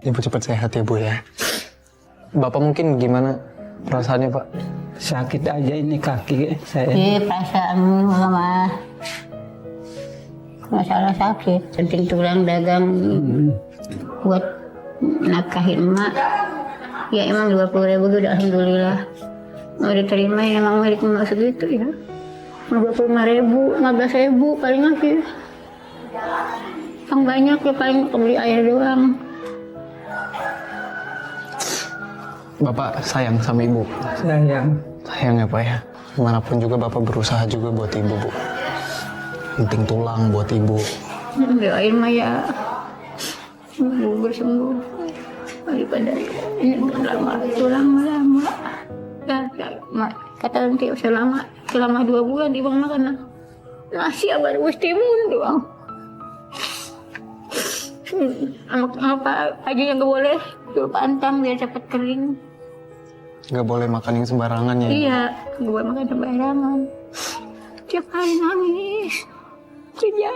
Ibu cepat sehat ya Bu ya. Bapak mungkin gimana perasaannya Pak? Sakit aja ini kaki saya. Perasaan mama masalah sakit, penting tulang dagang buat nafkahin emak. Ya emang 20.000 udah alhamdulillah. Mau diterima ya emang milik emak segitu ya. 25.000, 15.000 paling akhir. Yang banyak ya paling beli air doang. Bapak sayang sama Ibu? Sayang. Sayang ya Pak ya. Dimanapun juga Bapak berusaha juga buat Ibu Bu. Penting tulang buat Ibu. Doain mah ya Ibu bersembuh daripada ini lama lama. Ya, kata nanti selama 2 bulan Ibu makan nasi abad timun doang. Apa aja yang gak boleh dulu pantang biar cepat kering. Gak boleh makan yang sembarangan ya? Iya, gak boleh makan sembarangan. Tiap hari nangis kerja.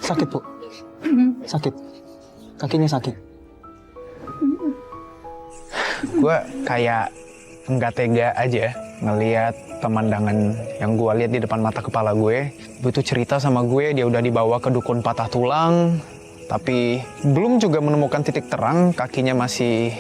Sakit Bu? Sakit? Kakinya sakit? Gue kayak nggak tega aja ngelihat pemandangan yang gue lihat di depan mata kepala gue. Ibu itu cerita sama gue dia udah dibawa ke dukun patah tulang, tapi belum juga menemukan titik terang. Kakinya masih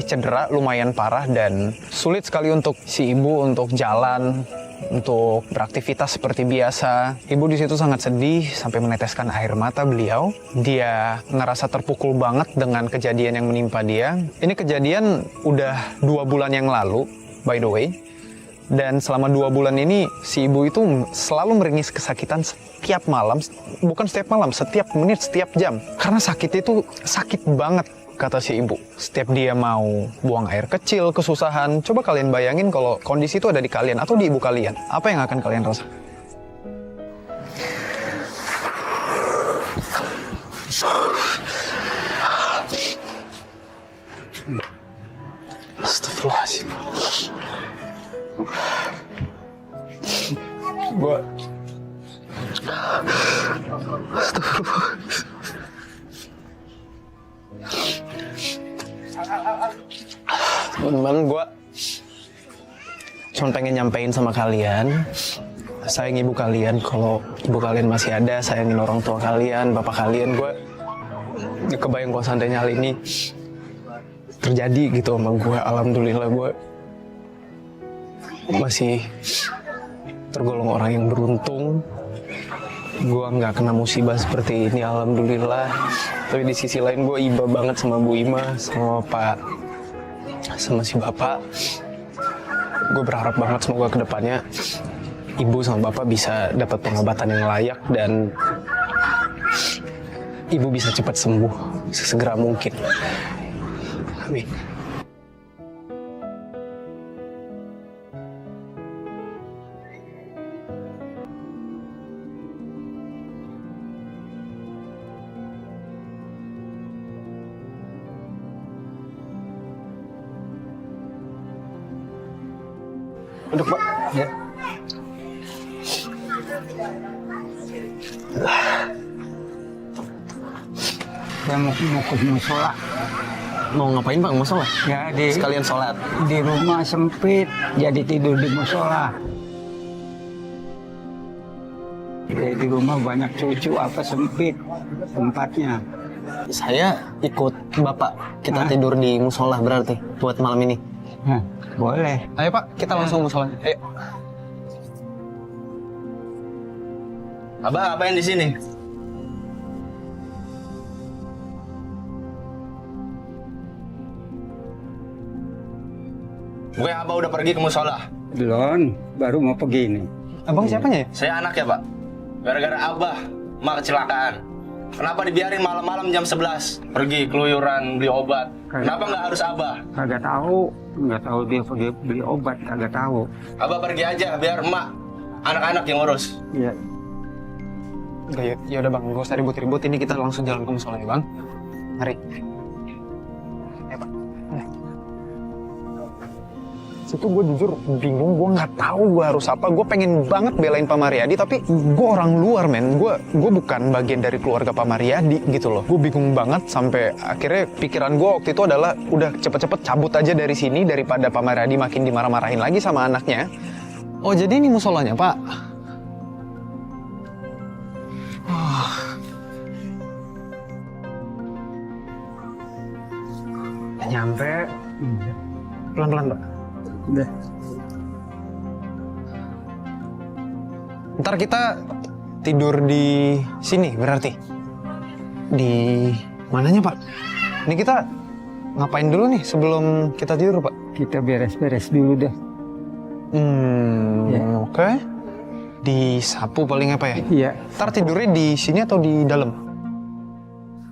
cedera lumayan parah dan sulit sekali untuk si ibu untuk jalan, untuk beraktivitas seperti biasa. Ibu di situ sangat sedih sampai meneteskan air mata beliau. Dia ngerasa terpukul banget dengan kejadian yang menimpa dia. Ini kejadian udah 2 bulan yang lalu, by the way. Dan selama 2 bulan ini si ibu itu selalu meringis kesakitan setiap malam. Bukan setiap malam, setiap menit, setiap jam. Karena sakit itu sakit banget, kata si ibu. Setiap dia mau buang air kecil, kesusahan. Coba kalian bayangin kalau kondisi itu ada di kalian atau di ibu kalian. Apa yang akan kalian rasa? Astagfirullahaladzim. Gua... Astagfirullah. Teman-teman, gue cuma pengen nyampein sama kalian, sayang ibu kalian. Kalau ibu kalian masih ada, sayangin orang tua kalian, bapak kalian. Gue kebayang kalau seandainya hal ini terjadi gitu sama gue. Alhamdulillah gue masih tergolong orang yang beruntung. Gue nggak kena musibah seperti ini, alhamdulillah. Tapi di sisi lain gue iba banget sama Bu Ima, sama Pak, sama si Bapak. Gue berharap banget semoga kedepannya Ibu sama Bapak bisa dapat pengobatan yang layak dan Ibu bisa cepat sembuh sesegera mungkin. Amin. Duduk, Pak. Ya. Saya mau ke musola. Mau ngapain Pak? Mau sholat? Ya, Sekalian sholat. di rumah sempit, jadi tidur di musola. Di rumah banyak cucu, apa sempit tempatnya. Saya ikut Bapak. Kita tidur di musola berarti buat malam ini. Nah, boleh. Ayo Pak, kita langsung musola. Ayo. Abah ngapain di sini? Gue Abah udah pergi ke musola. Belum, baru mau pergi nih. Abang siapanya ya? Saya anak ya, Pak. Gara-gara Abah, emak kecelakaan. Kenapa dibiarin malam-malam jam 11 pergi keluyuran beli obat? Kenapa nggak harus Abah? Kagak tahu dia pergi beli obat, kagak tahu. Abah pergi aja biar emak, anak-anak yang urus. Iya. Oke, ya udah bang, gak usah ribut-ribut. Ini kita langsung jalan ke musolanya bang. Mari. Ya pak. Situ gue jujur bingung, gue nggak tahu gue harus apa. Gue pengen banget belain Pak Mariadi, tapi gue orang luar men. Gue bukan bagian dari keluarga Pak Mariadi gitu loh. Gue bingung banget sampai akhirnya pikiran gue waktu itu adalah udah cepet-cepet cabut aja dari sini daripada Pak Mariadi makin dimarah-marahin lagi sama anaknya. Oh jadi ini musolanya pak? Nyampe. Pelan-pelan pak. Udah. Ntar kita tidur di sini berarti? Di mananya pak? Ini kita ngapain dulu nih sebelum kita tidur pak? Kita beres-beres dulu dah. Ya. Oke. Disapu paling apa ya? Iya. Ntar tidurnya di sini atau di dalam?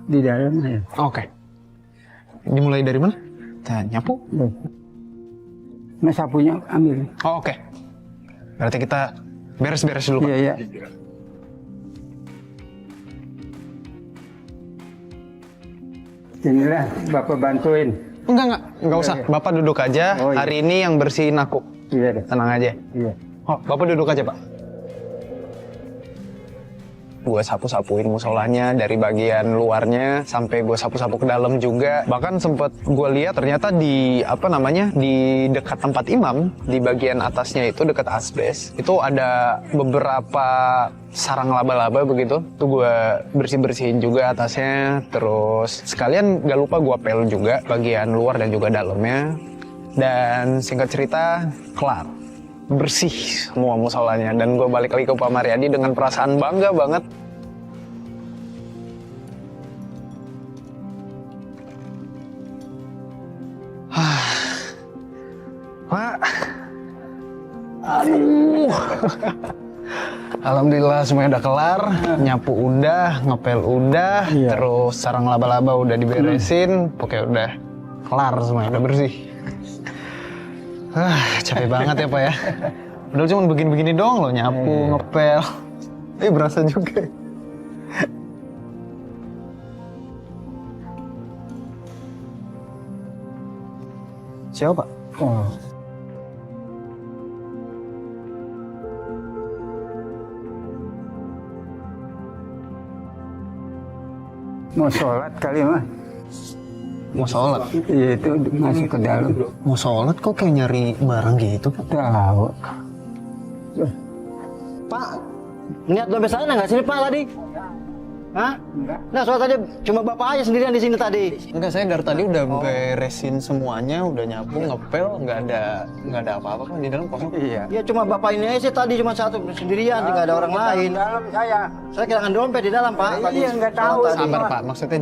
Di dalam ya. Oke. Dimulai dari mana? Kita nyapu? Nah sapunya ambil. Oh, oke. Berarti kita beres-beres dulu, Pak. Iya, iya. Inilah Bapak bantuin. Enggak usah. Bapak duduk aja. Oh, iya. Hari ini yang bersihin aku. Iya deh. Tenang aja. Iya. Oh, Bapak duduk aja, Pak. Gue sapu-sapuin musolanya dari bagian luarnya sampai gue sapu-sapu ke dalam juga. Bahkan sempet gue lihat ternyata di di dekat tempat imam di bagian atasnya itu dekat asbes itu ada beberapa sarang laba-laba begitu. Tuh gue bersih-bersihin juga atasnya. Terus sekalian gak lupa gue pel juga bagian luar dan juga dalamnya. Dan singkat cerita kelar. Bersih semua musolanya dan gue balik lagi ke Pak Mariadi dengan perasaan bangga banget. Pak, aduh, alhamdulillah semuanya udah kelar, nyapu udah, ngepel udah, terus sarang laba-laba udah diberesin, pokoknya udah kelar semuanya, udah bersih. Capek banget ya Pak ya. Udah cuma begini-begini doang loh, nyapu, ngepel. Berasa juga. Siapa Pak? Oh. Mau sholat kali mah. Mau sholat? Iya itu masuk ke dalam. Mau sholat kok kayak nyari barang gitu Pak? Tahu. Pak, niat dompet saya nggak sini Pak tadi? Hah? Nah soal tadi cuma Bapak aja sendirian di sini tadi. Enggak, saya dari tadi udah beresin semuanya, udah nyapu, ngepel, nggak ada apa-apa Pak di dalam kosong. Iya. Ya cuma Bapak ini aja sih tadi cuma satu sendirian, nggak ada orang lain. Dalam saya. Saya kehilangan dompet di dalam Pak. Iya nggak tahu. Sabar Pak, maksudnya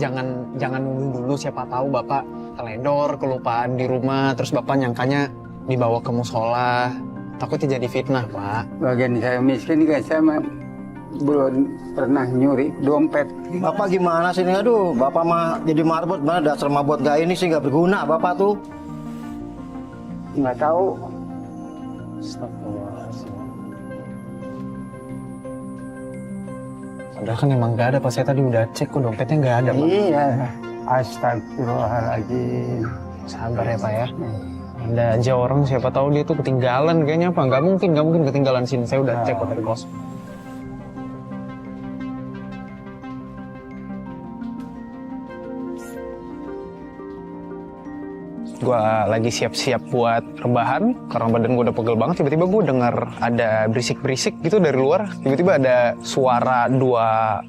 jangan nunggu dulu, siapa tahu Bapak teledor, kelupaan di rumah, terus Bapak nyangkanya dibawa ke musola. Takutnya jadi fitnah Pak. Bagian saya miskin kan saya belum pernah nyuri dompet. Bapak gimana sih ini? Aduh, Bapak mah jadi marbot, mana dasar mabot gak ini sih nggak berguna Bapak tuh. Nggak tahu. Padahal kan emang nggak ada Pak, saya tadi udah cek kok dompetnya nggak ada Pak. Iya. Astagfirullahaladzim. Sabar ya Pak ya. Ada aja orang siapa tahu dia tuh ketinggalan kayaknya Pak. Nggak mungkin ketinggalan sini. Saya udah cek kok dari kos. Gue lagi siap-siap buat rebahan karena badan gue udah pegel banget. Tiba-tiba gue dengar ada berisik-berisik gitu dari luar. Tiba-tiba ada suara dua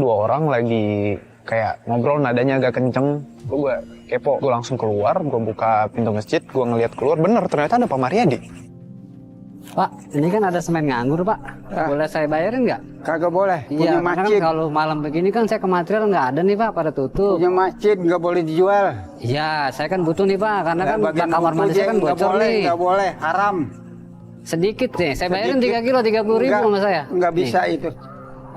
orang lagi kayak ngobrol, nadanya agak kenceng. Gue kepo, gue langsung keluar, gue buka pintu masjid, gue ngeliat keluar, bener ternyata ada Pak Mariadi. Pak, ini kan ada semen nganggur Pak, boleh saya bayarin nggak? Kagak boleh. Iya, Punya karena masjid. kan kalau malam begini kan saya ke material nggak ada nih Pak, pada tutup. Punya masjid nggak boleh dijual. Iya, saya kan butuh nih Pak, karena kan Bagian kamar mandi saya kan nggak bocor boleh, nih. nggak boleh, haram. Sedikit nih, saya bayarin Sedikit. 3 kilo 30.000 sama saya. Nggak bisa Nih. itu.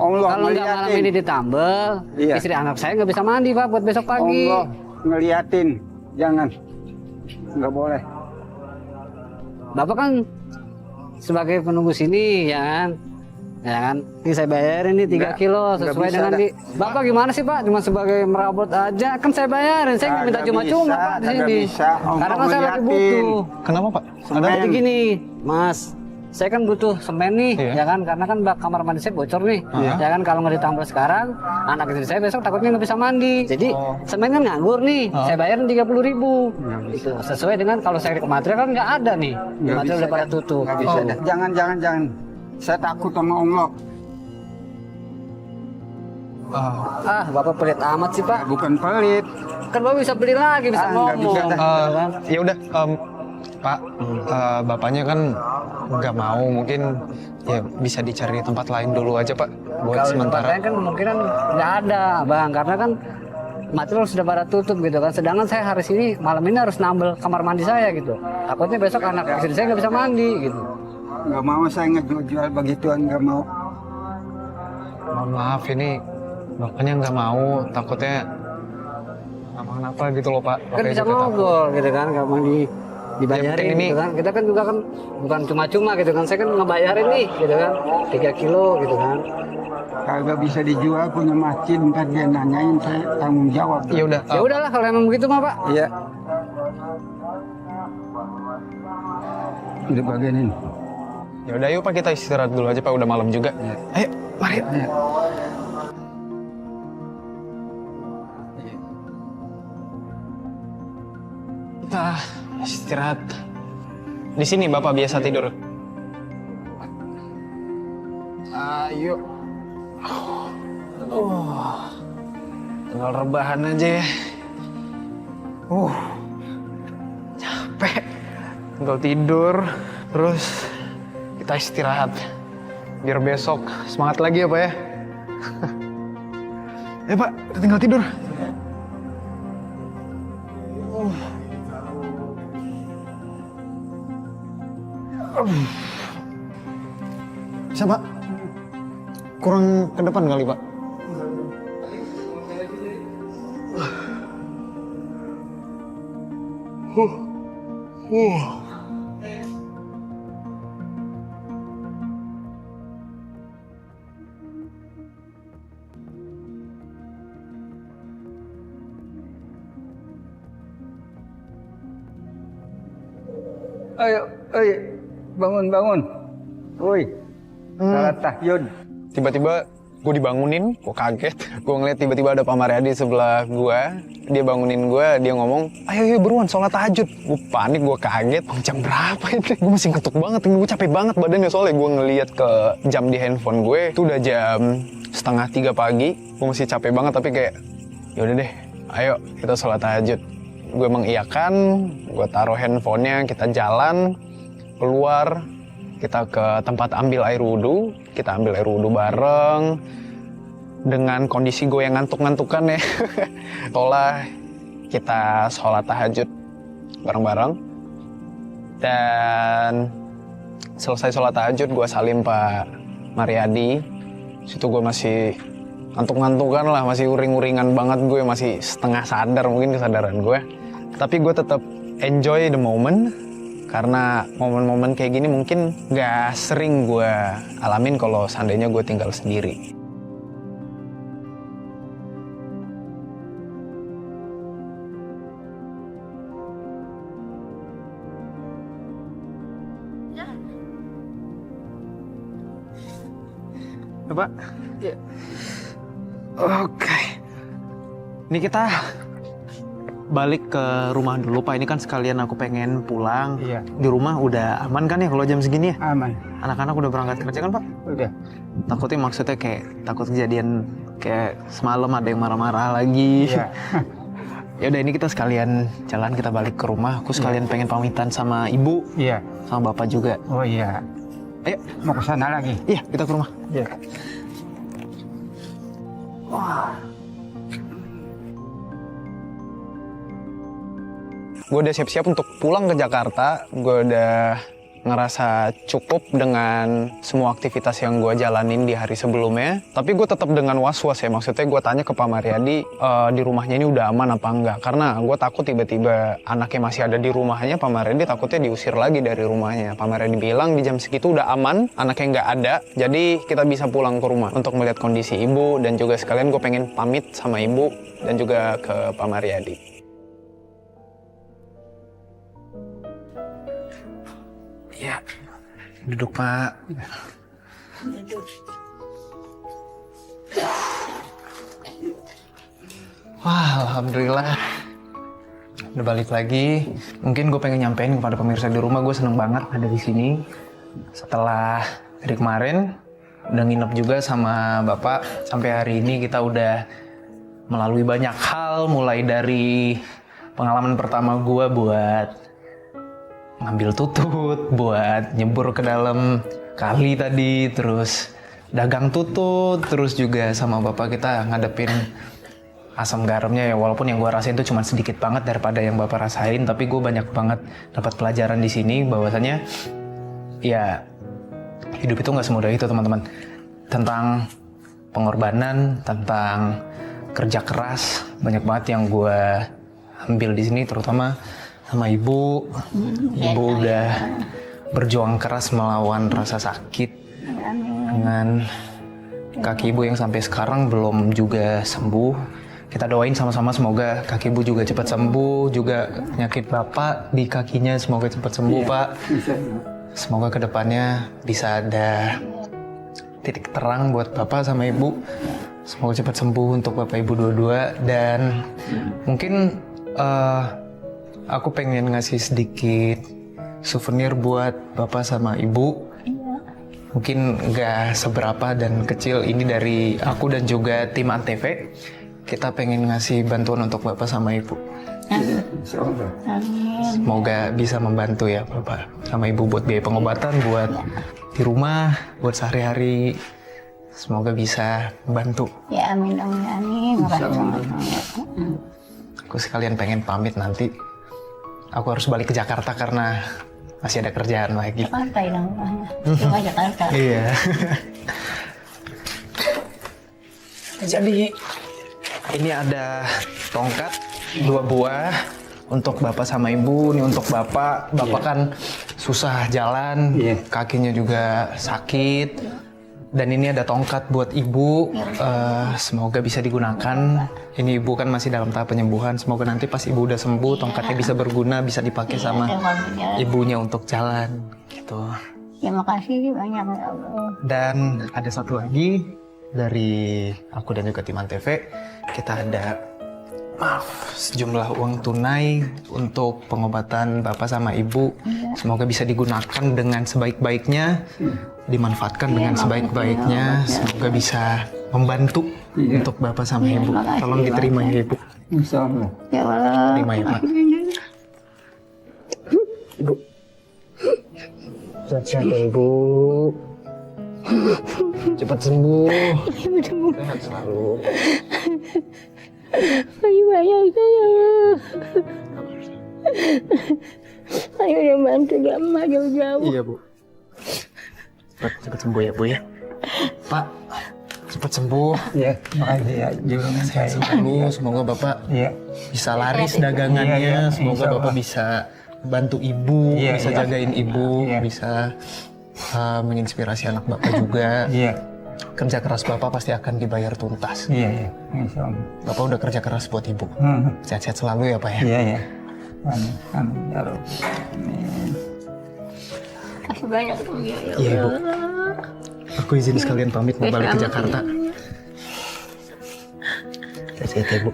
Allah Kalau nggak malam ngeliatin. ini ditambel, Iya. istri anak saya nggak bisa mandi Pak buat besok pagi. Allah ngeliatin, jangan. Nggak boleh. Bapak kan sebagai penunggu sini ya kan, Ya kan? Ini saya bayarin nih 3 kilo nggak sesuai bisa, dengan di. Bapak gimana sih Pak? Cuma sebagai merabot aja kan saya bayarin. Saya nggak minta Nggak cuma-cuma bisa, Pak di nggak sini. bisa. Karena kan Ongkos saya lagi ngeliatin. butuh. Kenapa Pak? Semen. Jadi gini, Mas. Saya kan butuh semen nih, Iya. ya kan? Karena kan kamar mandi saya bocor nih, ya kan? Kalau nggak ditambal sekarang, anak istri saya besok takutnya nggak bisa mandi. Jadi semen kan nganggur nih, saya bayarin 30.000. Itu sesuai dengan kalau saya ke material kan nggak ada nih, Nggak material bisa, udah pada tutup. Nggak bisa dah. Jangan. Saya takut sama Allah. Ah, Bapak pelit amat sih Pak. Bukan pelit. Kan Bapak bisa beli lagi, bisa Nggak ngomong. bisa dah. ya kan? Ya udah, Pak, bapaknya kan nggak mau, mungkin ya bisa dicari tempat lain dulu aja Pak, buat Kalau di tempat sementara. lain kan kemungkinan nggak ada, Bang, karena kan material sudah pada tutup gitu kan. Sedangkan saya hari ini malam ini harus nambel kamar mandi saya gitu. Takutnya besok anak istri saya nggak bisa mandi gitu. Nggak mau saya ngejual begituan, nggak mau. Mohon maaf, ini bapaknya nggak mau, takutnya kenapa gitu loh Pak. Kan Bapaknya bisa juga takut. ngobrol gitu kan, kalau mau dibayarin penting ini- gitu kan. Kita kan juga kan bukan cuma-cuma gitu kan. Saya kan ngebayarin nih gitu kan, 3 kilo gitu kan. Kagak bisa dijual, punya masjid, ntar dia nanyain, saya tanggung jawab. Ya udah, Ya udahlah kalau emang begitu mah Pak. Iya. Udah bagian ini. ya udah yuk Pak, kita istirahat dulu aja Pak, udah malam juga. Ayo, mari. Kita istirahat. Di sini Bapak biasa tidur. Ayo. Tinggal rebahan aja ya. Capek. Tinggal tidur, terus kita istirahat. Biar besok semangat lagi ya Pak ya. Ya Pak, kita tinggal tidur. Bisa Pak? Kurang ke depan kali Pak. Ayo, bangun. Woi, salat tahajud. Tiba-tiba gue dibangunin, gue kaget. Gue ngeliat tiba-tiba ada Pak Mariadi sebelah gue. Dia bangunin gue, dia ngomong, ayo buruan sholat tahajud. Gue panik, gue kaget. Jam berapa ini? Gue masih ngantuk banget, gue capek banget badannya. Soalnya gue ngeliat ke jam di handphone gue, itu udah jam 2:30 pagi. Gue masih capek banget, tapi kayak, yaudah deh, ayo kita sholat tahajud. Gue mengiyakan, gue taruh handphonenya, kita jalan, keluar, kita ke tempat ambil air wudhu, kita ambil air wudhu bareng, dengan kondisi gue yang ngantuk-ngantukan ya. Setelah kita sholat tahajud bareng-bareng, dan selesai sholat tahajud gue salim Pak Mariadi. Situ gue masih ngantuk-ngantukan lah, masih uring-uringan banget, gue masih setengah sadar mungkin kesadaran gue. Tapi gue tetap enjoy the moment, karena momen-momen kayak gini mungkin gak sering gue alamin kalau seandainya gue tinggal sendiri. Coba. Ya. Oke. Ini kita balik ke rumah dulu Pak. Ini kan sekalian aku pengen pulang. Iya. Di rumah udah aman kan ya kalau jam segini ya? Aman. Anak-anak udah berangkat kerja kan Pak? Udah. Takutnya maksudnya kayak takut kejadian kayak semalam ada yang marah-marah lagi. Iya. Ya udah, ini kita sekalian jalan, kita balik ke rumah. Aku sekalian pengen pamitan sama ibu, Iya. sama bapak juga. Oh iya. Ayo. Mau ke sana lagi. Iya, kita ke rumah. Iya. Gue udah siap-siap untuk pulang ke Jakarta. Gue udah ngerasa cukup dengan semua aktivitas yang gue jalanin di hari sebelumnya. Tapi gue tetap dengan was-was ya, maksudnya gue tanya ke Pak Mariadi di rumahnya ini udah aman apa enggak. Karena gue takut tiba-tiba anaknya masih ada di rumahnya, Pak Mariadi takutnya diusir lagi dari rumahnya. Pak Mariadi bilang di jam segitu udah aman, anaknya nggak ada, jadi kita bisa pulang ke rumah untuk melihat kondisi ibu. Dan juga sekalian gue pengen pamit sama ibu dan juga ke Pak Mariadi. Ya, duduk Pak. Wah, alhamdulillah. Udah balik lagi. Mungkin gue pengen nyampein kepada pemirsa di rumah, gue seneng banget ada di sini. Setelah dari kemarin udah nginep juga sama Bapak, sampai hari ini kita udah melalui banyak hal, mulai dari pengalaman pertama gue buat ngambil tutut, buat nyebur ke dalam kali tadi, terus dagang tutut, terus juga sama Bapak kita ngadepin asam garamnya ya, walaupun yang gue rasain itu cuma sedikit banget daripada yang Bapak rasain, tapi gue banyak banget dapat pelajaran di sini bahwasanya ya hidup itu nggak semudah itu teman-teman. Tentang pengorbanan, tentang kerja keras, banyak banget yang gue ambil di sini, terutama sama ibu. Ibu udah berjuang keras melawan rasa sakit dengan kaki ibu yang sampai sekarang belum juga sembuh. Kita doain sama-sama semoga kaki ibu juga cepat sembuh, juga penyakit Bapak di kakinya semoga cepat sembuh, Pak. Semoga kedepannya bisa ada titik terang buat Bapak sama Ibu. Semoga cepat sembuh untuk Bapak Ibu dua-dua. Dan mungkin aku pengen ngasih sedikit souvenir buat Bapak sama Ibu. Mungkin nggak seberapa dan kecil, ini dari aku dan juga tim Antv. Kita pengen ngasih bantuan untuk Bapak sama Ibu. Semoga bisa membantu ya Bapak sama Ibu buat biaya pengobatan, buat di rumah, buat sehari-hari. Semoga bisa membantu. Ya amin, amin, amin. Makasih banget. Aku sekalian pengen pamit nanti. Aku harus balik ke Jakarta karena masih ada kerjaan lagi. Jakarta ya rumahnya. Cuma Jakarta. Iya. Jadi ini ada tongkat 2 buah untuk Bapak sama Ibu. Ini untuk Bapak. Bapak kan susah jalan, kakinya juga sakit. Dan ini ada tongkat buat Ibu. Semoga bisa digunakan. Ini Ibu kan masih dalam tahap penyembuhan. Semoga nanti pas Ibu udah sembuh, tongkatnya bisa berguna, bisa dipakai sama ibunya untuk jalan. Gitu. Ya makasih banyak ya Allah. Dan ada satu lagi dari aku dan juga tim Antv. Kita ada sejumlah uang tunai untuk pengobatan Bapak sama Ibu. Semoga bisa digunakan dengan sebaik-baiknya, dimanfaatkan dengan sebaik-baiknya. Semoga bisa membantu untuk Bapak sama Ibu. Tolong diterima ya Ibu. Insyaallah. Ya Allah. Terima ya Pak. Ibu. Sehat-sehat ya Ibu. Cepat sembuh. Sehat selalu. Ayo banyak saya. Ayo yang bantu Jama jauh-jauh. Iya Bu. Cepat sembuh ya Bu ya. Pak, cepat sembuh. Ya, makasih ya. Sehat selalu. Semoga Bapak bisa laris dagangannya. Semoga Bapak bisa bantu Ibu, bisa jagain Ibu, bisa menginspirasi anak Bapak juga. Kerja keras Bapak pasti akan dibayar tuntas. Iya. Insyaallah. Bapak udah kerja keras buat Ibu. Sehat-sehat selalu ya Pak ya. Iya. Amin. Amin. Ya Rabb. Amin. Kasih banyak ya Iya Ibu. Allah. Aku izin sekalian pamit mau balik ke Jakarta. Sehat-sehat ya Bu.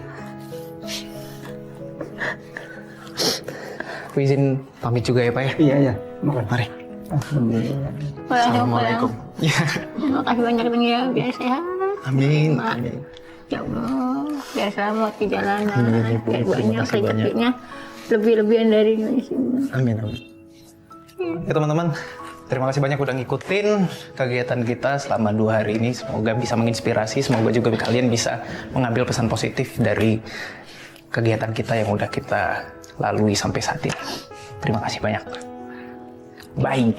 Aku izin pamit juga ya Pak ya. Iya. Mari. Alhamdulillah. Assalamualaikum. Ya. Terima kasih banyak ya, biar sehat. Amin. Ya Allah, biar selamat di jalanan. Amin, Ibu. Biar Terima banyak kasih banyak. rezekinya lebih-lebihan dari Indonesia. Amin. Ya teman-teman, terima kasih banyak udah ngikutin kegiatan kita selama 2 hari ini. Semoga bisa menginspirasi, semoga juga kalian bisa mengambil pesan positif dari kegiatan kita yang udah kita lalui sampai saat ini. Terima kasih banyak. Bye.